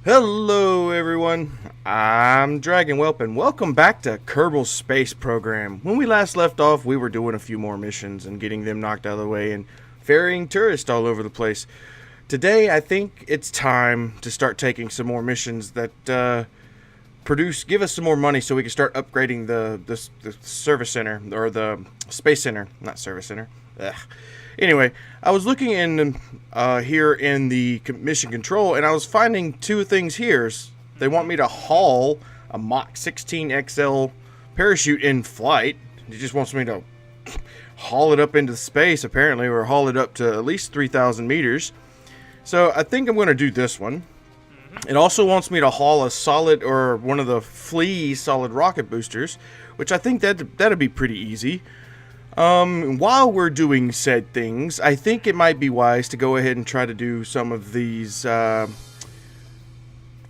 Hello everyone, I'm Dragon Whelp and welcome back to Kerbal Space Program. When we last left off, we were doing a few more missions and getting them knocked out of the way and ferrying tourists all over the place. Today, I think it's time to start taking some more missions that give us some more money so we can start upgrading the service center, or the space center, not service center. Ugh. Anyway, I was looking in here in the mission control, and I was finding two things here. They want me to haul a Mach 16 XL parachute in flight. It just wants me to haul it up into space, apparently, or haul it up to at least 3,000 meters. So I think I'm going to do this one. It also wants me to haul a solid, or one of the Flea solid rocket boosters, which I think that'd be pretty easy. While we're doing said things, I think it might be wise to go ahead and try to do some of these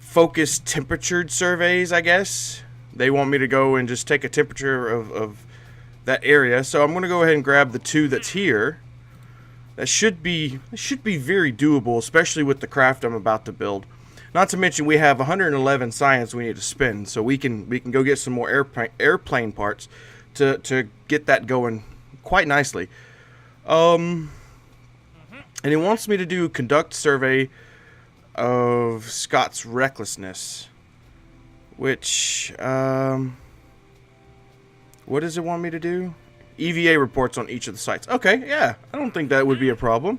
focused temperatured surveys, I guess. They want me to go and just take a temperature of that area. So I'm going to go ahead and grab the two that's here. That should be very doable, especially with the craft I'm about to build. Not to mention we have 111 science we need to spend, so we can go get some more airplane parts to get that going quite nicely. And it wants me to do conduct survey of Scott's recklessness, which what does it want me to do? EVA reports on each of the sites. Okay, yeah, I don't think that would be a problem.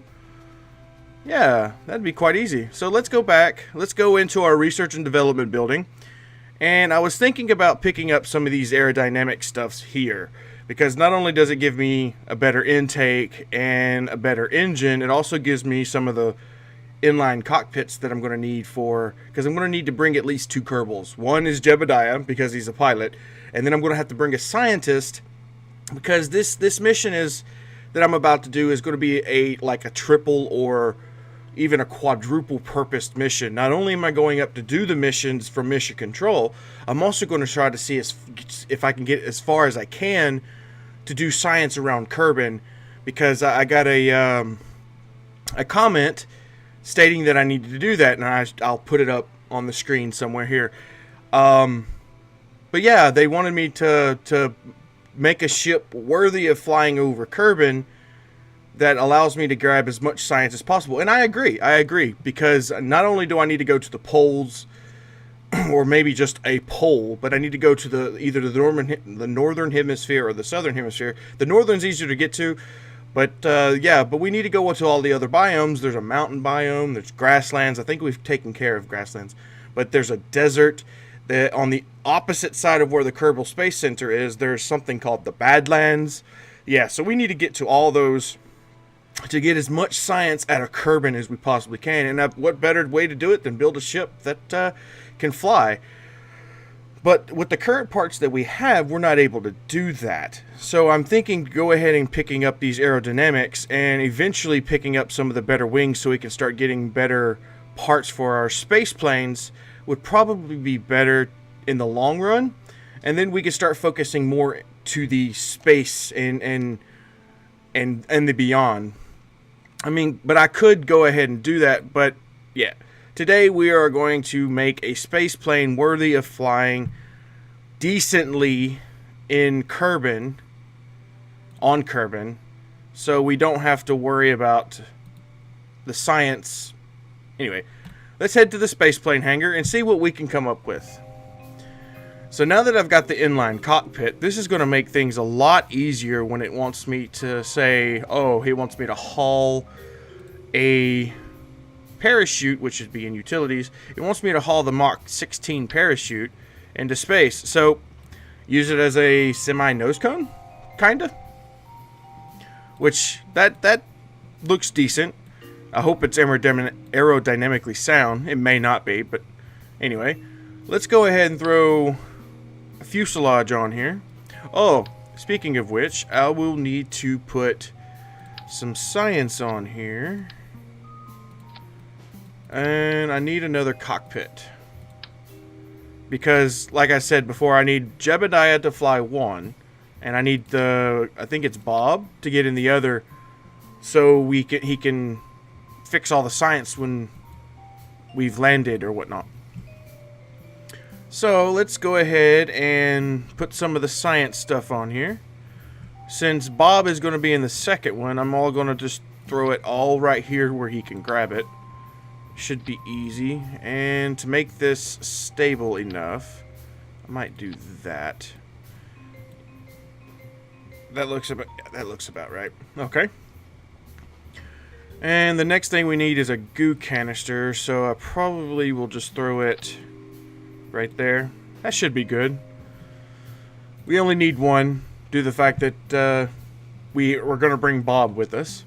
Yeah, that'd be quite easy. So let's go back. Let's go into our research and development building. And I was thinking about picking up some of these aerodynamic stuffs here, because not only does it give me a better intake and a better engine, it also gives me some of the inline cockpits that I'm going to need because I'm going to need to bring at least two Kerbals. One is Jebediah, because he's a pilot, and then I'm going to have to bring a scientist, because this mission that I'm about to do is going to be a triple or even a quadruple purposed mission. Not only am I going up to do the missions for mission control, I'm also going to try to see if I can get as far as I can to do science around Kerbin, because I got a comment stating that I needed to do that, and I'll put it up on the screen somewhere here. But yeah, they wanted me to make a ship worthy of flying over Kerbin that allows me to grab as much science as possible. And I agree, because not only do I need to go to the poles, or maybe just a pole, but I need to go to either the northern hemisphere or the southern hemisphere. The northern's easier to get to, but but we need to go to all the other biomes. There's a mountain biome, there's grasslands. I think we've taken care of grasslands, but there's a desert. On the opposite side of where the Kerbal Space Center is, there's something called the Badlands. Yeah, so we need to get to all those to get as much science out of Kerbin as we possibly can. And what better way to do it than build a ship that can fly? But with the current parts that we have, we're not able to do that. So I'm thinking to go ahead and picking up these aerodynamics and eventually picking up some of the better wings so we can start getting better parts for our space planes would probably be better in the long run. And then we can start focusing more to the space and the beyond. I mean, but I could go ahead and do that, but yeah. Today we are going to make a space plane worthy of flying decently on Kerbin, so we don't have to worry about the science. Anyway, let's head to the space plane hangar and see what we can come up with. So now that I've got the inline cockpit, this is going to make things a lot easier when it wants me to say, oh, he wants me to haul a parachute, which should be in utilities. It wants me to haul the Mach 16 parachute into space. So use it as a semi-nose cone, kinda. Which, that looks decent. I hope it's aerodynamically sound. It may not be, but anyway. Let's go ahead and throw a fuselage on here. Oh, speaking of which, I will need to put some science on here. And I need another cockpit. Because, like I said before, I need Jebediah to fly one. And I need I think it's Bob, to get in the other. So he can fix all the science when we've landed or whatnot. So let's go ahead and put some of the science stuff on here. Since Bob is going to be in the second one, I'm all going to just throw it all right here where he can grab it. Should be easy. And to make this stable enough, I might do that. That looks about right. Okay. And the next thing we need is a goo canister, so I probably will just throw it right there. That should be good. We only need one, due to the fact that we're going to bring Bob with us.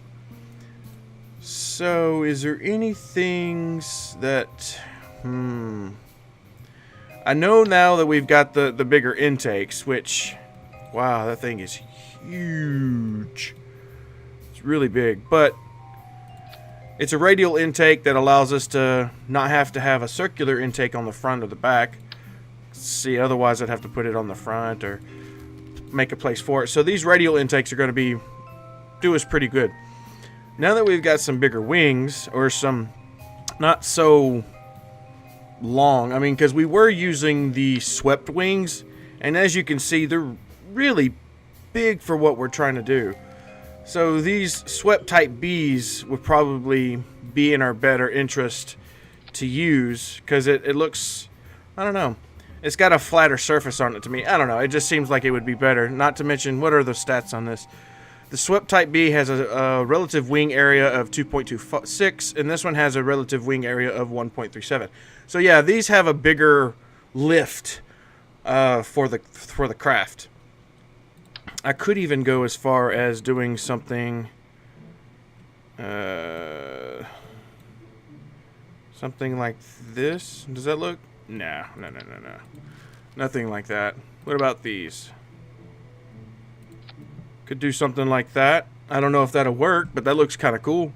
So, is there any things that... I know now that we've got the bigger intakes, which... Wow, that thing is huge. It's really big, but... It's a radial intake that allows us to not have to have a circular intake on the front or the back. See, otherwise I'd have to put it on the front or make a place for it. So these radial intakes are going to do us pretty good. Now that we've got some bigger wings, or some not so long, I mean, because we were using the swept wings, and as you can see, they're really big for what we're trying to do. So these swept type Bs would probably be in our better interest to use, because it looks, I don't know, it's got a flatter surface on it to me. I don't know, it just seems like it would be better. Not to mention, what are the stats on this? The swept type B has a relative wing area of 2.26, and this one has a relative wing area of 1.37. So yeah, these have a bigger lift for the craft. I could even go as far as doing something something like this. Does that look? No. Nothing like that. What about these? Could do something like that. I don't know if that'll work, but that looks kind of cool.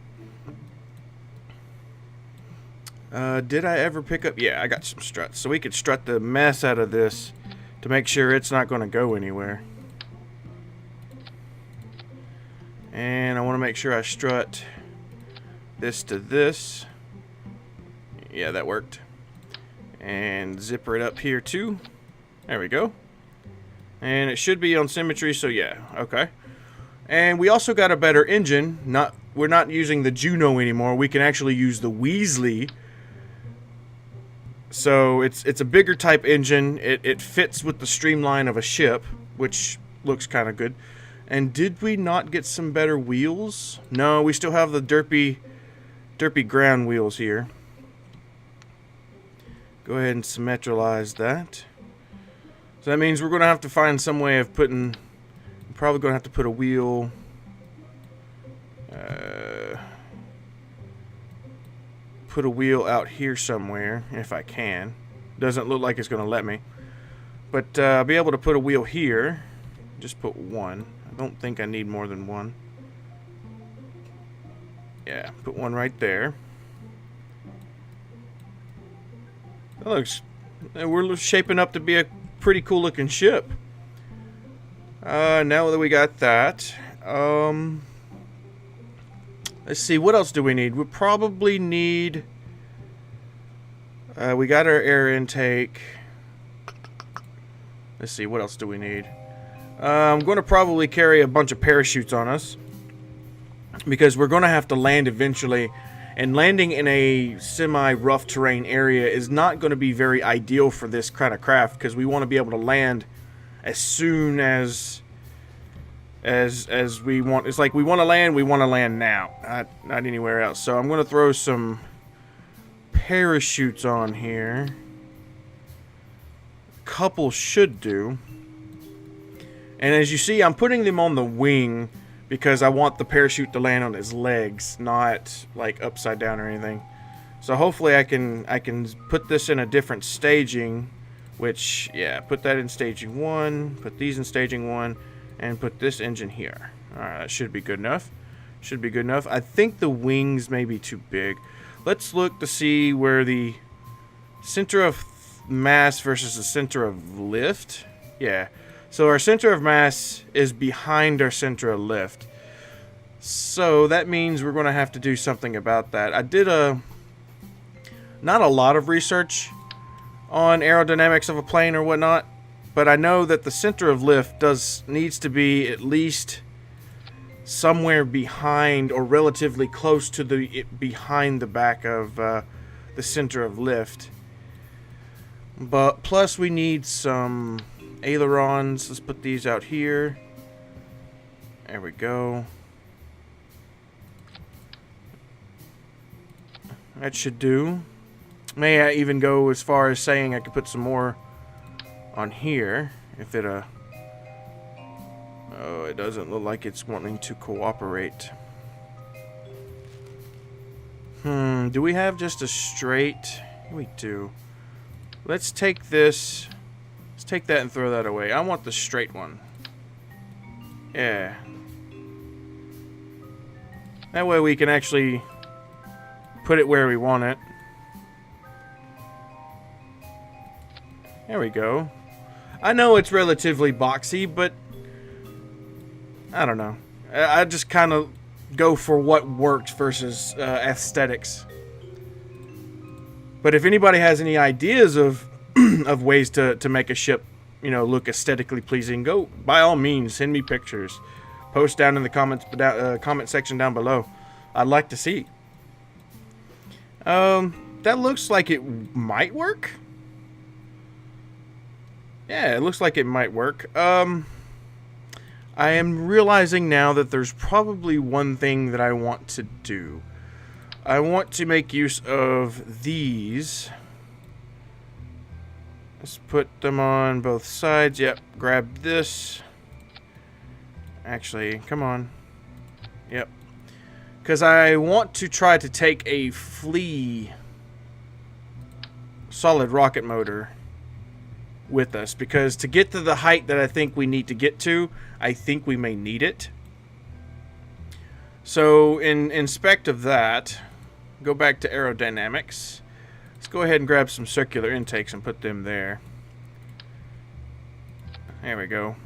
Did I ever pick up? Yeah, I got some struts. So we could strut the mess out of this to make sure it's not going to go anywhere. And I want to make sure I strut this to this. Yeah, that worked. And zipper it up here too. There we go. And it should be on symmetry, so yeah, okay. And we also got a better engine. We're not using the Juno anymore. We can actually use the Weasley. So it's a bigger type engine. It fits with the streamline of a ship, which looks kind of good. And did we not get some better wheels? No, we still have the derpy ground wheels here. Go ahead and symmetralize that. So that means we're going to have to find some way of putting... Probably going to have to put a wheel... put a wheel out here somewhere, if I can. Doesn't look like it's going to let me. But I'll be able to put a wheel here. Just put one. I don't think I need more than one. Yeah, put one right there. That looks... We're shaping up to be a pretty cool looking ship. Now that we got that, let's see, what else do we need? We probably need, we got our air intake. Let's see, what else do we need? I'm going to probably carry a bunch of parachutes on us, because we're going to have to land eventually, and landing in a semi-rough terrain area is not going to be very ideal for this kind of craft, because we want to be able to land as soon as we want. It's like we want to land now, not anywhere else. So I'm going to throw some parachutes on here. A couple should do. And as you see, I'm putting them on the wing because I want the parachute to land on his legs, not like upside down or anything. So hopefully I can put this in a different staging. Which, yeah, put that in staging 1, put these in staging 1, and put this engine here. Alright, that should be good enough. Should be good enough. I think the wings may be too big. Let's look to see where the center of mass versus the center of lift. Yeah, so our center of mass is behind our center of lift. So that means we're going to have to do something about that. I did not a lot of research on aerodynamics of a plane or whatnot, but I know that the center of lift needs to be at least somewhere behind or relatively close to behind the back of the center of lift. But plus we need some ailerons. Let's put these out here. There we go. That should do. May I even go as far as saying I could put some more on here if it oh, it doesn't look like it's wanting to cooperate. Do we have just a straight? We do. Let's take this. Let's take that and throw that away. I want the straight one. Yeah. That way we can actually put it where we want it. There we go. I know it's relatively boxy, but I don't know. I just kind of go for what works versus aesthetics. But if anybody has any ideas of of ways to make a ship, you know, look aesthetically pleasing, go by all means send me pictures. Post down in the comment section down below. I'd like to see. That looks like it might work. Yeah, it looks like it might work. I am realizing now that there's probably one thing that I want to do. I want to make use of these. Let's put them on both sides. Yep, grab this. Actually, come on. Yep. Because I want to try to take a flea solid rocket motor with us, because to get to the height that I think we need to get to, I think we may need it. So in spect of that, go back to aerodynamics. Let's go ahead and grab some circular intakes and put them there. There we go.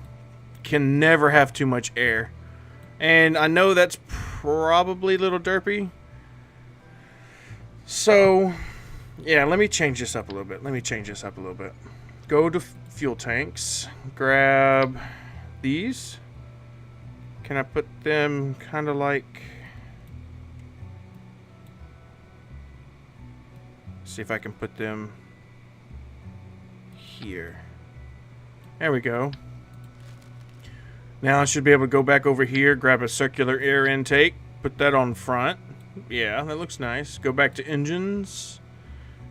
Can never have too much air. And I know that's probably a little derpy. So, yeah, let me change this up a little bit. Go to fuel tanks. Grab these. Can I put them kind of like... See if I can put them here. There we go. Now I should be able to go back over here, grab a circular air intake, put that on front. Yeah, that looks nice. Go back to engines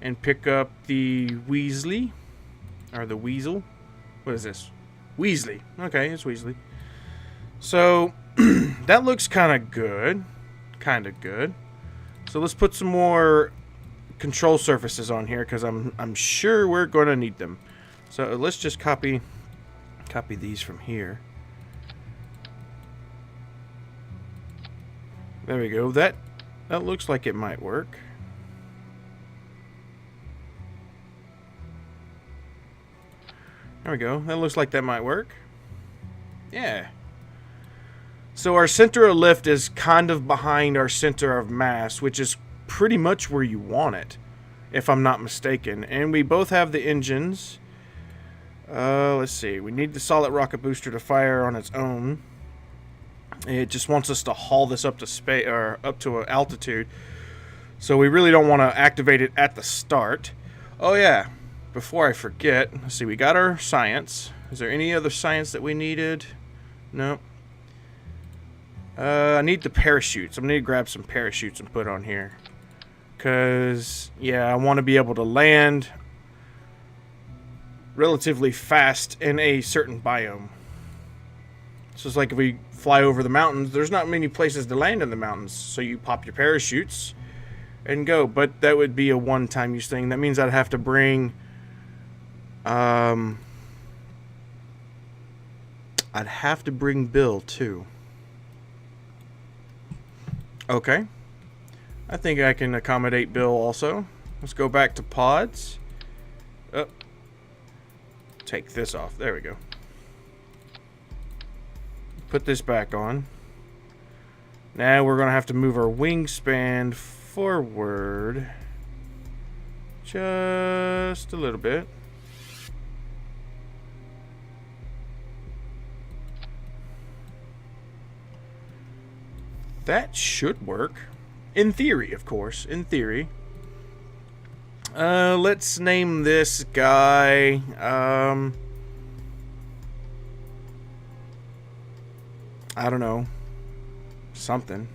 and pick up the Weasley. Or the Weasel. What is this? Weasley. Okay, it's Weasley. So, that looks kind of good. So let's put some more control surfaces on here, because I'm sure we're going to need them. So let's just copy these from here. There we go. That looks like it might work. There we go. That looks like that might work. Yeah. So our center of lift is kind of behind our center of mass, which is pretty much where you want it, if I'm not mistaken. And we both have the engines. Let's see. We need the solid rocket booster to fire on its own. It just wants us to haul this up to space, or up to an altitude. So we really don't want to activate it at the start. Oh yeah. Before I forget, let's see, we got our science. Is there any other science that we needed? No. I need the parachutes. I'm going to grab some parachutes and put on here. Because, yeah, I want to be able to land relatively fast in a certain biome. So it's like if we fly over the mountains, there's not many places to land in the mountains. So you pop your parachutes and go. But that would be a one-time use thing. That means I'd have to bring... I'd have to bring Bill too. Okay. I think I can accommodate Bill also. Let's go back to pods. Oh. Take this off. There we go. Put this back on. Now we're going to have to move our wingspan forward Just a little bit. That should work. In theory, of course. In theory. Let's name this guy, I don't know. Something.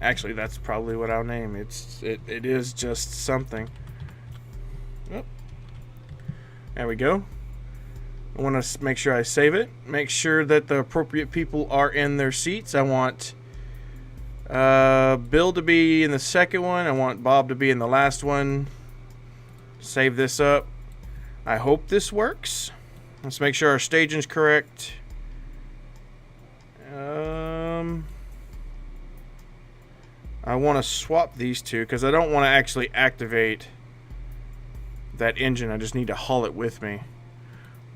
Actually, that's probably what I'll name. It is just something. Oh. There we go. I want to make sure I save it. Make sure that the appropriate people are in their seats. I want Bill to be in the second one. I want Bob to be in the last one. Save this up. I hope this works. Let's make sure our staging's correct. I want to swap these two because I don't want to actually activate that engine. I just need to haul it with me.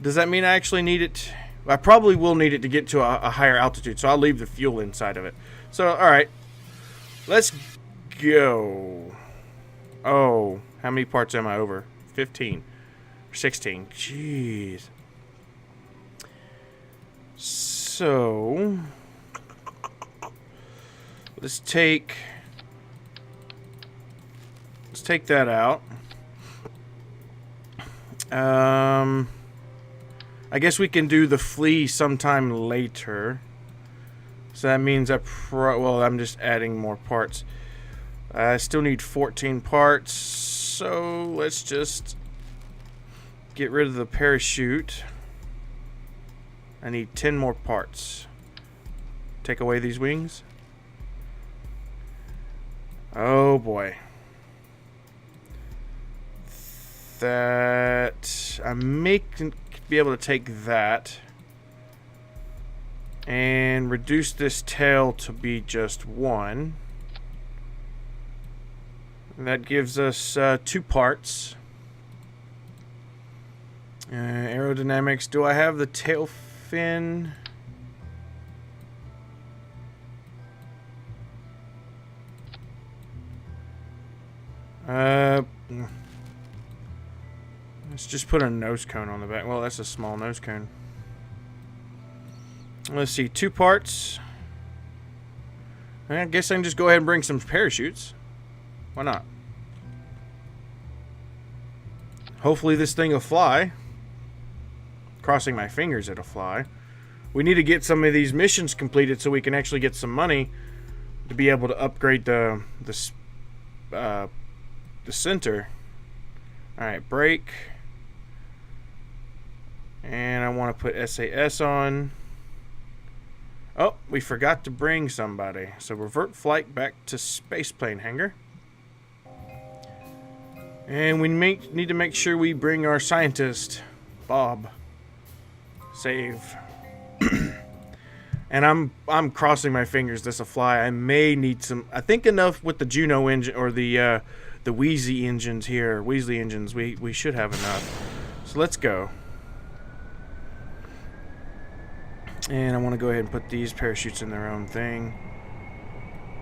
Does that mean I actually need it? I probably will need it to get to a higher altitude, so I'll leave the fuel inside of it. So, alright. Let's go. Oh, how many parts am I over? 15. 16. Jeez. So, let's take that out. I guess we can do the flea sometime later. So that means well, I'm just adding more parts. I still need 14 parts, so let's just get rid of the parachute. I need 10 more parts. Take away these wings. Oh boy. That I may be able to take that and reduce this tail to be just one. And that gives us 2 parts. Aerodynamics. Do I have the tail fin? Let's just put a nose cone on the back. Well, that's a small nose cone. Let's see, 2 parts. I guess I can just go ahead and bring some parachutes. Why not? Hopefully this thing will fly. Crossing my fingers it'll fly. We need to get some of these missions completed so we can actually get some money to be able to upgrade the center. Alright, brake. And I want to put SAS on. Oh, we forgot to bring somebody. So revert flight back to spaceplane hangar. And we need to make sure we bring our scientist, Bob. Save. And I'm crossing my fingers this will fly. I may need some. I think enough with the Juno engine or the Weasley engines here. Weasley engines. We should have enough. So let's go. And I want to go ahead and put these parachutes in their own thing.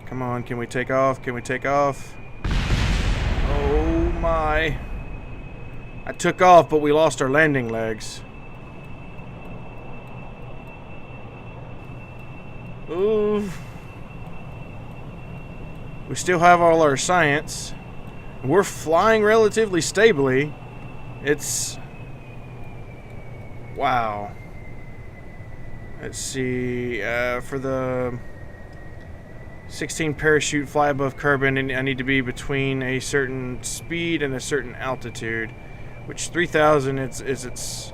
Come on, can we take off? Can we take off? Oh my. I took off, but we lost our landing legs. Ooh. We still have all our science. We're flying relatively stably. It's... wow. Let's see, for the 16 parachute fly above Kerbin, I need to be between a certain speed and a certain altitude, which 3,000 is its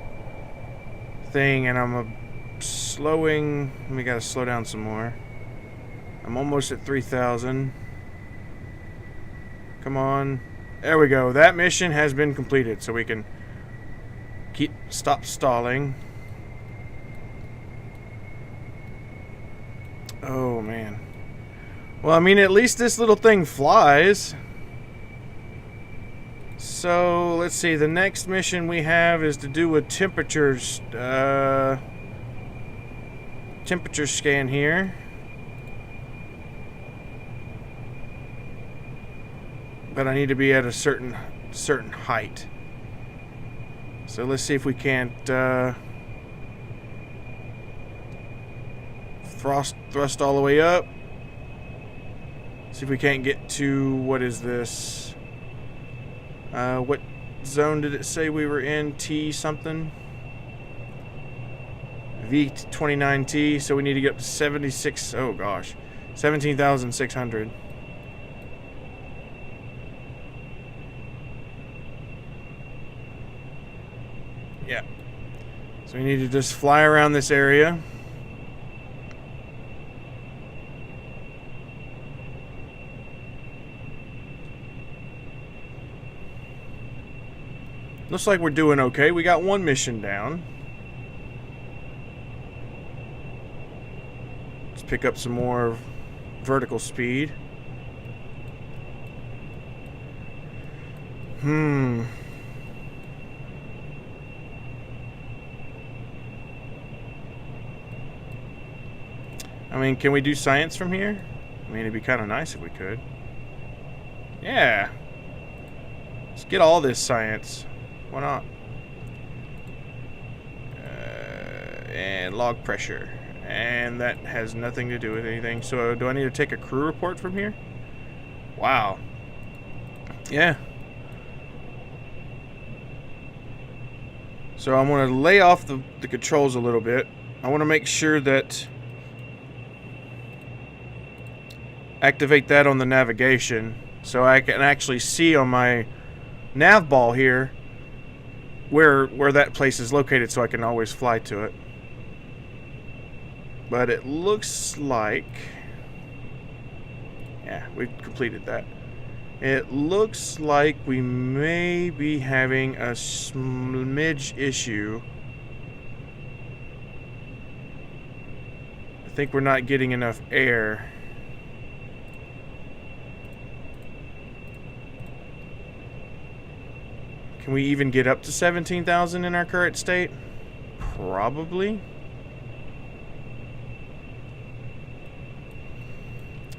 thing, and I'm slowing. We gotta slow down some more. I'm almost at 3,000. Come on. There we go. That mission has been completed, so we can stop stalling. Oh, man. Well, I mean, at least this little thing flies. So, let's see. The next mission we have is to do a temperature scan here. But I need to be at a certain certain height. So let's see if we can't thrust all the way up. See if we can't get to, what is this? What zone did it say we were in? T something? V29T, so we need to get up to 76, oh gosh, 17,600. Yeah. So we need to just fly around this area. Looks like we're doing okay. We got one mission down. Let's pick up some more vertical speed. I mean, can we do science from here? I mean, it'd be kind of nice if we could. Yeah. Let's get all this science. Why not? And log pressure. And that has nothing to do with anything. So do I need to take a crew report from here? Wow. Yeah. So I'm going to lay off the controls a little bit. I want to make sure that... activate that on the navigation. So I can actually see on my nav ball here where that place is located, so I can always fly to it. But it looks like, yeah, we've completed that. It looks like we may be having a smidge issue. I think we're not getting enough air. Can we even get up to 17,000 in our current state? Probably.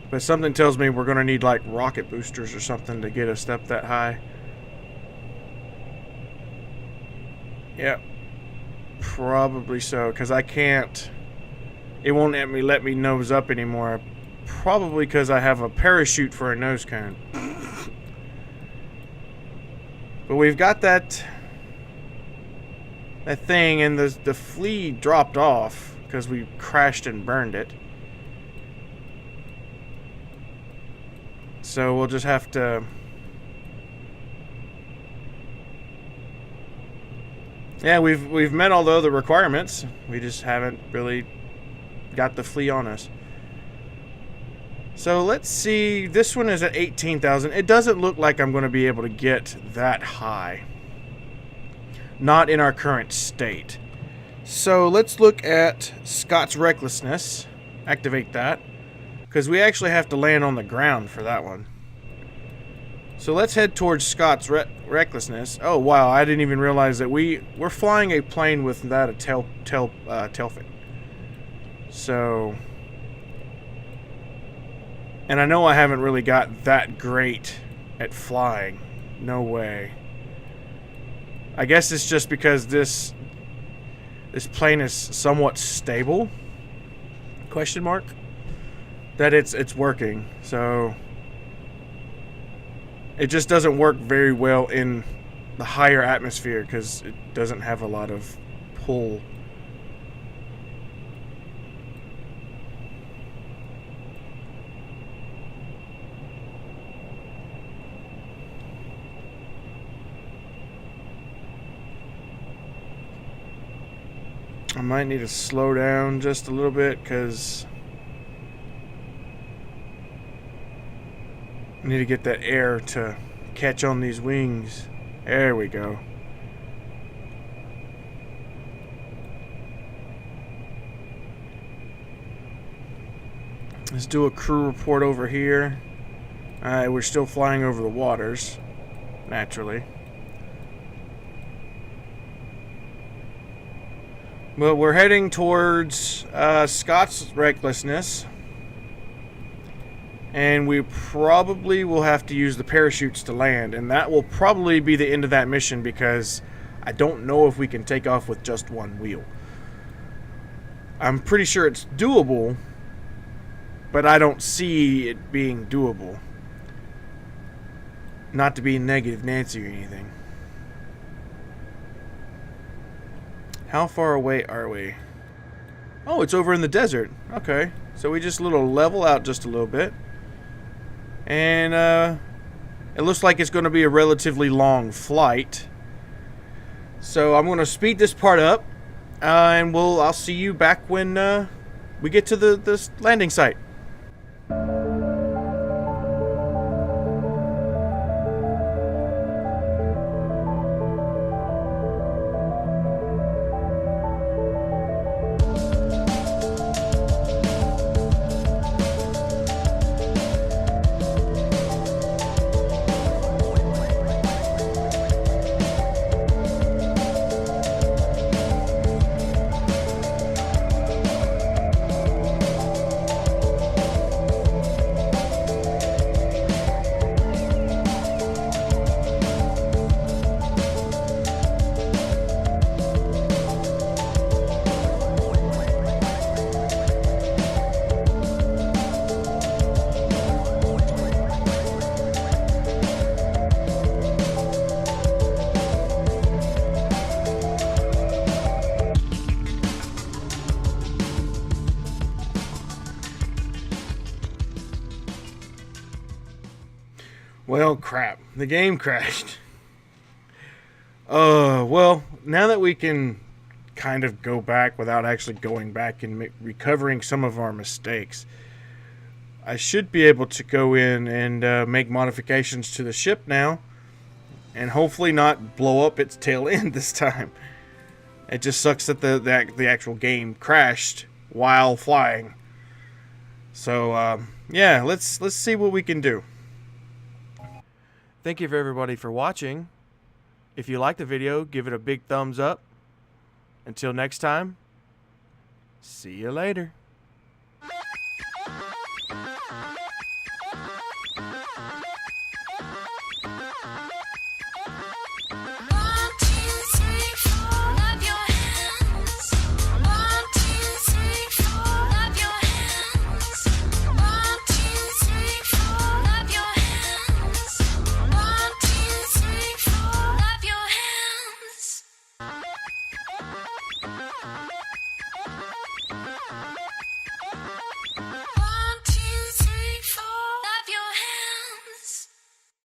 But something tells me we're going to need like rocket boosters or something to get us up that high. Yep. Probably so, because I can't... It won't let me nose up anymore. Probably because I have a parachute for a nose cone. But we've got that thing, and the flea dropped off because we crashed and burned it. So we'll just have to... Yeah, we've met all the other requirements. We just haven't really got the flea on us. So let's see, this one is at 18,000. It doesn't look like I'm going to be able to get that high. Not in our current state. So let's look at Scott's Recklessness. Activate that. Because we actually have to land on the ground for that one. So let's head towards Scott's Recklessness. Oh wow, I didn't even realize that we're flying a plane with that a tail fin. So... And I know I haven't really got that great at flying. No way. I guess it's just because this plane is somewhat stable? Question mark? That it's working. So it just doesn't work very well in the higher atmosphere because it doesn't have a lot of pull. I might need to slow down just a little bit because I need to get that air to catch on these wings. There we go. Let's do a crew report over here. We're still flying over the waters, naturally. But we're heading towards Scott's Recklessness. and we probably will have to use the parachutes to land, and that will probably be the end of that mission because I don't know if we can take off with just one wheel. I'm pretty sure it's doable, but I don't see it being doable. Not to be negative Nancy or anything. How far away are we? Oh, it's over in the desert. Okay, so we just level out just a little bit. And it looks like it's going to be a relatively long flight. So I'm going to speed this part up, and I'll see you back when we get to the landing site. Well, crap. The game crashed. Well, now that we can kind of go back without actually going back and recovering some of our mistakes, I should be able to go in and make modifications to the ship now, and hopefully not blow up its tail end this time. It just sucks that the actual game crashed while flying. So, yeah, let's see what we can do. Thank you everybody for watching. If you liked the video, give it a big thumbs up. Until next time, see you later.